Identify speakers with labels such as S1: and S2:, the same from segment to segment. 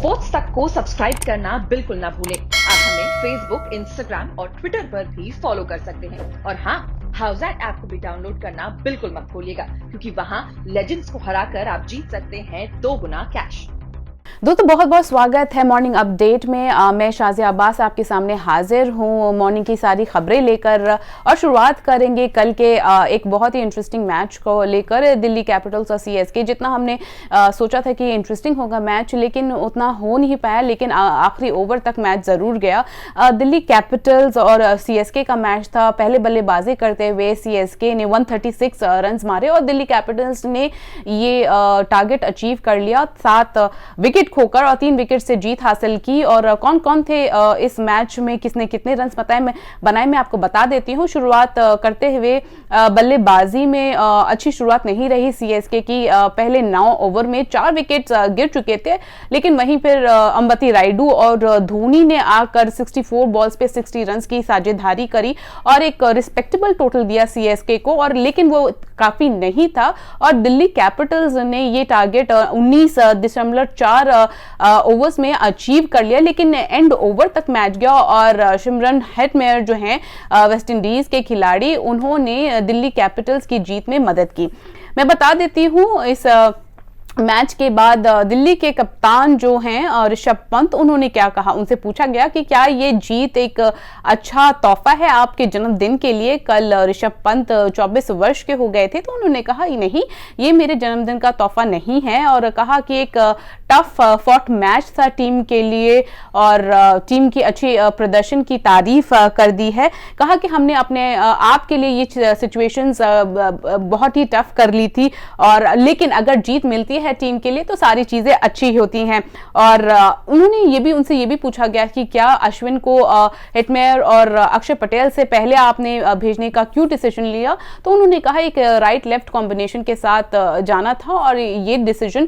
S1: Sports तक को subscribe करना बिल्कुल ना भूलें। आप हमें फेसबुक, इंस्टाग्राम और ट्विटर पर भी फॉलो कर सकते हैं। और हाँ, हाउसएट ऐप को भी डाउनलोड करना बिल्कुल मत भूलिएगा, क्योंकि वहाँ लेजेंड्स को हराकर आप जीत सकते हैं 2 गुना कैश।
S2: दोस्तों बहुत बहुत स्वागत है मॉर्निंग अपडेट में। मैं शाजिया अब्बास आपके सामने हाजिर हूँ मॉर्निंग की सारी खबरें लेकर, और शुरुआत करेंगे कल के एक बहुत ही इंटरेस्टिंग मैच को लेकर। दिल्ली कैपिटल्स और सीएसके, जितना हमने सोचा था कि इंटरेस्टिंग होगा मैच, लेकिन उतना हो नहीं पाया, लेकिन आखिरी ओवर तक मैच जरूर गया। दिल्ली कैपिटल्स और सीएसके का मैच था। पहले बल्लेबाजी करते हुए सीएसके ने 136 रन मारे और दिल्ली कैपिटल्स ने ये टारगेट अचीव कर लिया, 7 विकेट खोकर और 3 विकेट से जीत हासिल की। और कौन कौन थे इस मैच में, किसने कितने रन बनाए मैं आपको बता देती हूँ। शुरुआत करते हुए बल्लेबाजी में अच्छी शुरुआत नहीं रही सीएसके की। पहले 9 ओवर में 4 विकेट गिर चुके थे, लेकिन वहीं फिर अंबती रायडू और धोनी ने आकर 64 बॉल्स पे 60 रन की साझेदारी करी और एक रिस्पेक्टेबल टोटल दिया सीएसके को, और लेकिन वो काफी नहीं था। और दिल्ली कैपिटल्स ने ये टारगेट 19.4 ओवर्स में अचीव कर लिया, लेकिन एंड ओवर तक मैच गया और सिमरन हेटमेयर जो हैं वेस्ट इंडीज के खिलाड़ी, उन्होंने दिल्ली कैपिटल्स की जीत में मदद की। मैं बता देती हूँ इस मैच के बाद दिल्ली के कप्तान जो हैं ऋषभ पंत, उन्होंने क्या कहा। उनसे पूछा गया कि क्या ये जीत एक अच्छा तोहफा है आपके जन्मदिन के लिए। कल ऋषभ पंत 24 वर्ष के हो गए थे, तो उन्होंने कहा नहीं, ये मेरे जन्मदिन का तोहफा नहीं है, और कहा कि एक टफ फॉट मैच था टीम के लिए और टीम की अच्छी प्रदर्शन की तारीफ कर दी है। कहा कि हमने अपने आप के लिए ये सिचुएशंस बहुत ही टफ कर ली थी, और लेकिन अगर जीत मिलती है टीम के लिए तो सारी चीजें अच्छी होती हैं। और उनसे ये भी पूछा गया कि क्या अश्विन को हेटमेयर और अक्षर पटेल से पहले आपने भेजने का क्यों डिसीजन लिया। तो उन्होंने कहा एक राइट लेफ्ट कॉम्बिनेशन के साथ जाना था और ये डिसीजन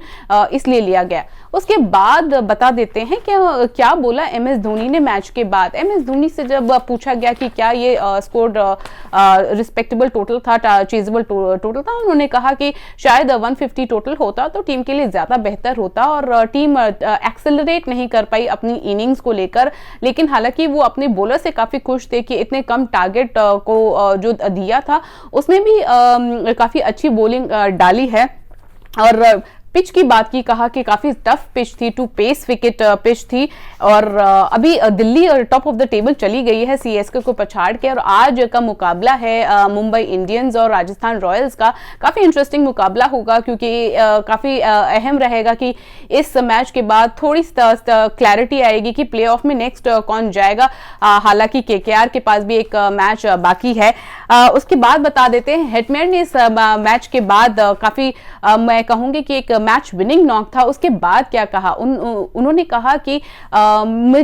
S2: इसलिए लिया गया। उसके बाद बता देते हैं कि क्या बोला एमएस धोनी ने मैच के बाद। एमएस धोनी से जब पूछा गया कि क्या ये स्कोर रिस्पेक्टेबल टोटल था, चेजेबल टोटल था, उन्होंने कहा कि शायद 150 टोटल होता तो टीम के लिए ज्यादा बेहतर होता, और टीम एक्सेलरेट नहीं कर पाई अपनी इनिंग्स को लेकर। लेकिन हालांकि वो अपने बॉलर से काफी खुश थे कि इतने कम टारगेट को जो दिया था उसने भी काफी अच्छी बॉलिंग डाली है। और पिच की बात की, कहा कि काफी टफ पिच थी, 2 पेस विकेट पिच थी, और अभी Delhi top of the table चली गई है सीएसके को पछाड़ के। और आज का मुकाबला है मुंबई इंडियंस और राजस्थान रॉयल्स का। काफी इंटरेस्टिंग मुकाबला होगा, क्योंकि काफी अहम रहेगा कि इस मैच के बाद थोड़ी क्लैरिटी आएगी कि प्लेऑफ में नेक्स्ट कौन जाएगा। हालांकि केकेआर के पास भी एक मैच बाकी है। उसके बाद बता देते हैं हेटमेयर ने इस मैच के बाद काफी मैं कहूंगी कि एक मैच विनिंग नॉक था। उसके बाद क्या कहा, उन्होंने कहा कि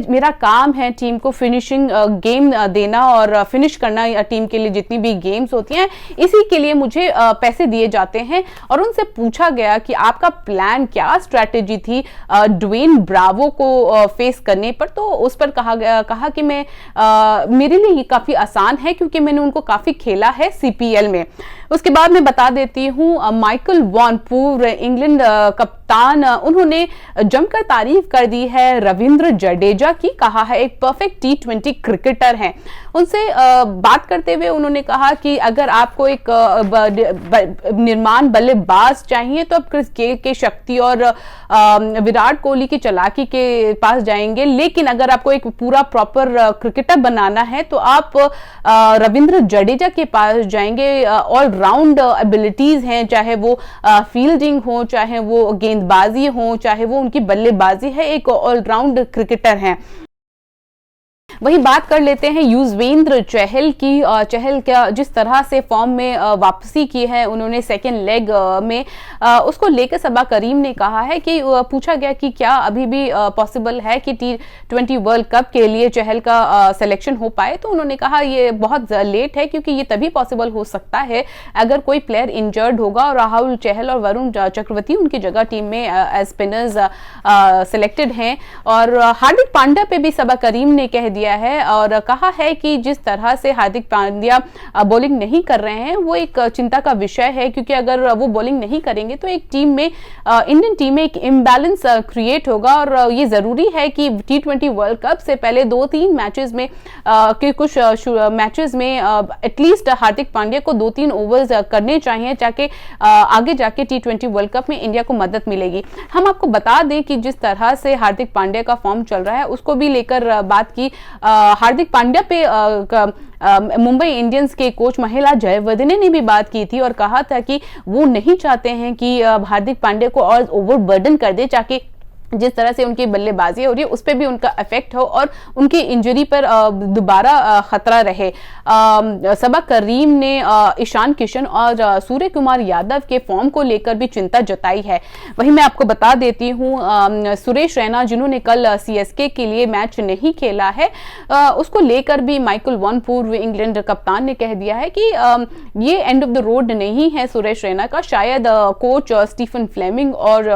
S2: मेरा काम है टीम को फिनिशिंग गेम देना और फिनिश करना। टीम के लिए जितनी भी गेम्स होती हैं इसी के लिए मुझे पैसे दिए जाते हैं। और उनसे पूछा गया कि आपका प्लान क्या, स्ट्रैटेजी थी ड्वेन ब्रावो को फेस करने पर। तो उस पर कहा कि मेरे लिए ये काफी आसान है, क्योंकि मैंने उनको काफी खेला है सीपीएल में। उसके बाद मैं बता देती हूँ माइकल वॉन, पूर्व इंग्लैंड कप्तान, उन्होंने जमकर तारीफ कर दी है रविंद्र जडेजा की। कहा है एक परफेक्ट T20 क्रिकेटर हैं। उनसे बात करते हुए उन्होंने कहा कि अगर आपको एक निर्माण बल्लेबाज चाहिए तो आप क्रिस गेल के शक्ति और विराट कोहली की चालाकी के पास जाएंगे, लेकिन अगर आपको एक पूरा प्रॉपर क्रिकेटर बनाना है तो आप रविंद्र जडेजा के पास जाएंगे। ऑल राउंड एबिलिटीज हैं, चाहे वो फील्डिंग हो, चाहे वो गेंदबाजी हो, चाहे वो उनकी बल्लेबाजी है, एक ऑलराउंड क्रिकेटर हैं। वहीं बात कर लेते हैं युजवेंद्र चहल की। चहल क्या जिस तरह से फॉर्म में वापसी की है उन्होंने सेकेंड लेग में, उसको लेकर सबा करीम ने कहा है कि पूछा गया कि क्या अभी भी पॉसिबल है कि T20 वर्ल्ड कप के लिए चहल का सिलेक्शन हो पाए। तो उन्होंने कहा ये बहुत लेट है, क्योंकि ये तभी पॉसिबल हो सकता है अगर कोई प्लेयर इंजर्ड होगा, और राहुल चहल और वरुण चक्रवर्ती उनकी जगह टीम में एज स्पिनर्स सिलेक्टेड हैं। और हार्दिक पांड्या पे भी सबा करीम ने कह दिया गया है और कहा है कि जिस तरह से हार्दिक पांड्या बॉलिंग नहीं कर रहे हैं वो एक चिंता का विषय है, क्योंकि अगर वो बॉलिंग नहीं करेंगे तो एक टीम में इंडियन टीम में एक इम्बैलेंस क्रिएट होगा। और ये जरूरी है कि T20 वर्ल्ड कप से पहले 2-3 मैचेस में के कुछ मैचेस में एटलीस्ट हार्दिक पांड्या को 2-3 ओवर्स करने चाहिए, ताकि आगे जाके T20 वर्ल्ड कप में इंडिया को मदद मिलेगी। हम आपको बता दें कि जिस तरह से हार्दिक पांड्या का फॉर्म चल रहा है उसको भी लेकर बात की। हार्दिक पांड्या पे मुंबई इंडियंस के कोच महिला जयवर्धने ने भी बात की थी और कहा था कि वो नहीं चाहते हैं कि हार्दिक पांड्या को और ओवरबर्डन कर दे, ताकि जिस तरह से उनकी बल्लेबाजी हो रही है उस पर भी उनका इफेक्ट हो और उनकी इंजरी पर दोबारा खतरा रहे। सबा करीम ने ईशान किशन और सूर्य कुमार यादव के फॉर्म को लेकर भी चिंता जताई है। वहीं मैं आपको बता देती हूं सुरेश रैना जिन्होंने कल सीएसके के लिए मैच नहीं खेला है, उसको लेकर भी माइकल वॉन पूर्व इंग्लैंड कप्तान ने कह दिया है कि ये एंड ऑफ द रोड नहीं है सुरेश रैना का। शायद कोच स्टीफन फ्लेमिंग और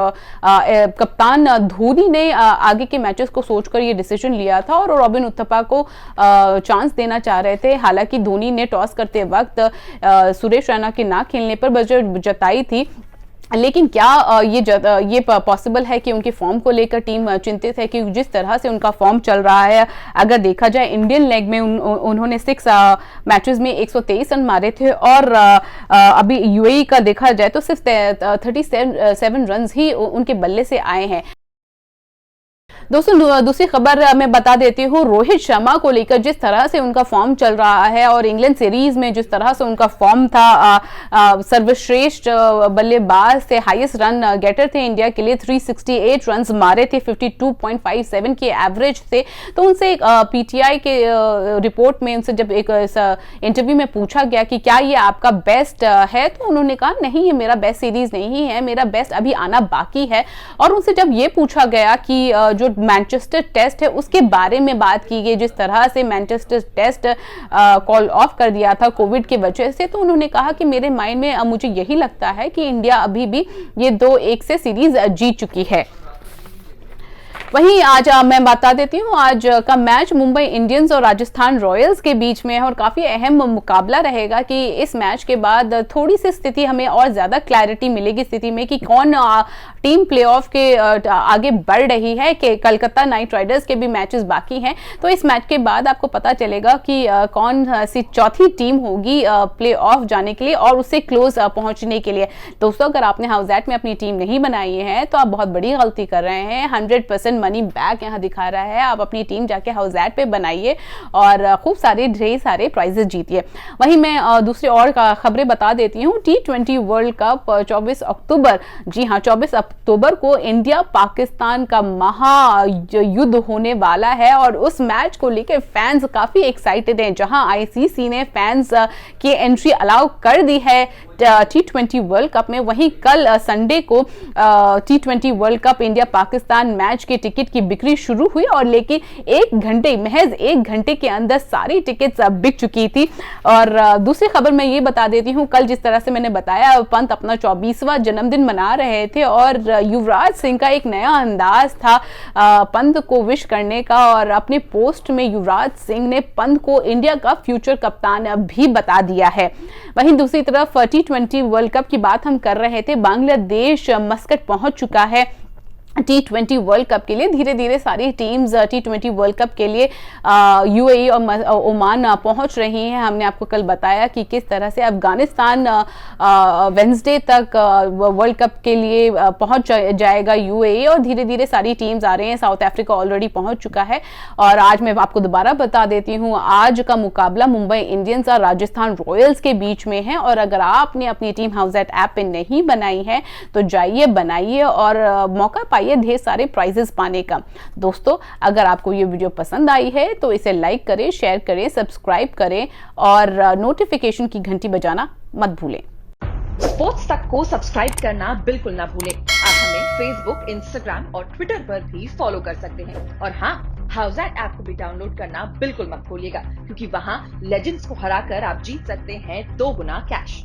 S2: कप्तान धोनी ने आगे के मैचेस को सोचकर ये डिसीजन लिया था और रॉबिन उथप्पा को चांस देना चाह रहे थे। हालांकि धोनी ने टॉस करते वक्त सुरेश रैना के ना खेलने पर वजह जताई थी, लेकिन क्या ये पॉसिबल है कि उनके फॉर्म को लेकर टीम चिंतित है? कि जिस तरह से उनका फॉर्म चल रहा है, अगर देखा जाए इंडियन लेग में उन्होंने 6 मैचेस में 123 रन मारे थे और अभी यूएई का देखा जाए तो सिर्फ 37 रन ही उनके बल्ले से आए हैं। दोस्तों दूसरी खबर मैं बता देती हूँ रोहित शर्मा को लेकर, जिस तरह से उनका फॉर्म चल रहा है और इंग्लैंड सीरीज में जिस तरह से उनका फॉर्म था, सर्वश्रेष्ठ बल्लेबाज से हाईएस्ट रन गेटर थे इंडिया के लिए, 368 रन मारे थे 52.57 के एवरेज से। तो उनसे पीटीआई के रिपोर्ट में उनसे जब एक इंटरव्यू में पूछा गया कि क्या ये आपका बेस्ट है, तो उन्होंने कहा नहीं ये मेरा बेस्ट सीरीज नहीं है, मेरा बेस्ट अभी आना बाकी है। और उनसे जब ये पूछा गया कि जो मैनचेस्टर टेस्ट है उसके बारे में बात की गई, जिस तरह से मैनचेस्टर टेस्ट कॉल ऑफ कर दिया था कोविड की वजह से, तो उन्होंने कहा कि मेरे माइंड में मुझे यही लगता है कि इंडिया अभी भी ये 2-1 से सीरीज जीत चुकी है। वहीं आज मैं बता देती हूँ आज का मैच मुंबई इंडियंस और राजस्थान रॉयल्स के बीच में है और काफी अहम मुकाबला रहेगा कि इस मैच के बाद थोड़ी सी स्थिति हमें और ज्यादा क्लैरिटी मिलेगी स्थिति में कि कौन टीम प्लेऑफ के आगे बढ़ रही है। कि कलकत्ता नाइट राइडर्स के भी मैचेस बाकी हैं, तो इस मैच के बाद आपको पता चलेगा कि कौन सी चौथी टीम होगी प्लेऑफ जाने के लिए और उससे क्लोज पहुंचने के लिए। दोस्तों अगर आपने हाउसएट में अपनी टीम नहीं बनाई है तो आप बहुत बड़ी गलती कर रहे हैं। 100% मनी बैक यहाँ दिखा रहा है, आप अपनी टीम जाके हाउसएट पे बनाइए और खूब सारे ढेर सारे प्राइजेस जीतिए। वहीं मैं दूसरी और खबरें बता देती हूँ। T20 वर्ल्ड कप 24 अक्टूबर, जी हाँ 24 अक्टूबर को इंडिया पाकिस्तान का महायुद्ध होने वाला है और उस मैच को लेकर फैंस काफी एक्साइटेड हैं। जहां आईसीसी ने फैंस की एंट्री अलाउ कर दी है T20 वर्ल्ड कप में, वहीं कल संडे को T20 world cup India Pakistan match के टिकट की बिक्री शुरू हुई और लेकिन महज एक घंटे के अंदर सारी टिकट्स बिक चुकी थी। और दूसरी खबर मैं ये बता देती हूँ, कल जिस तरह से मैंने बताया पंत अपना 24वां जन्मदिन मना रहे थे और युवराज सिंह का एक नया अंदाज था पंत को विश करने का और अपने पोस्ट में युवराज सिंह ने पंत को इंडिया का फ्यूचर कप्तान भी बता दिया है। वहीं दूसरी तरफ T20 वर्ल्ड कप की बात हम कर रहे थे, बांग्लादेश मस्कट पहुंच चुका है T20 वर्ल्ड कप के लिए। धीरे धीरे सारी टीम्स T20 वर्ल्ड कप के लिए यूएई और ओमान पहुंच रही हैं। हमने आपको कल बताया कि किस तरह से अफगानिस्तान वेंसडे तक वर्ल्ड कप के लिए पहुंच जाएगा यूएई और धीरे धीरे सारी टीम्स आ रही हैं। साउथ अफ्रीका ऑलरेडी पहुंच चुका है। और आज मैं आपको दोबारा बता देती हूँ, आज का मुकाबला मुंबई इंडियंस और राजस्थान रॉयल्स के बीच में है और अगर आपने अपनी टीम हाउसएट ऐप पे नहीं बनाई है तो जाइए बनाइए और मौका पाइए ढेर सारे प्राइजेस पाने का। दोस्तों अगर आपको ये वीडियो पसंद आई है तो इसे लाइक करें, शेयर करें, सब्सक्राइब करें और नोटिफिकेशन की घंटी बजाना मत भूलें।
S1: स्पोर्ट्स तक को सब्सक्राइब करना बिल्कुल ना भूलें। आप हमें फेसबुक, इंस्टाग्राम और ट्विटर पर भी फॉलो कर सकते हैं। और हाँ, हाउसएट ऐप को भी डाउनलोड करना बिल्कुल मत भूलिएगा, क्योंकि वहाँ लेजेंड्स को हराकर आप जीत सकते हैं 2 गुना कैश।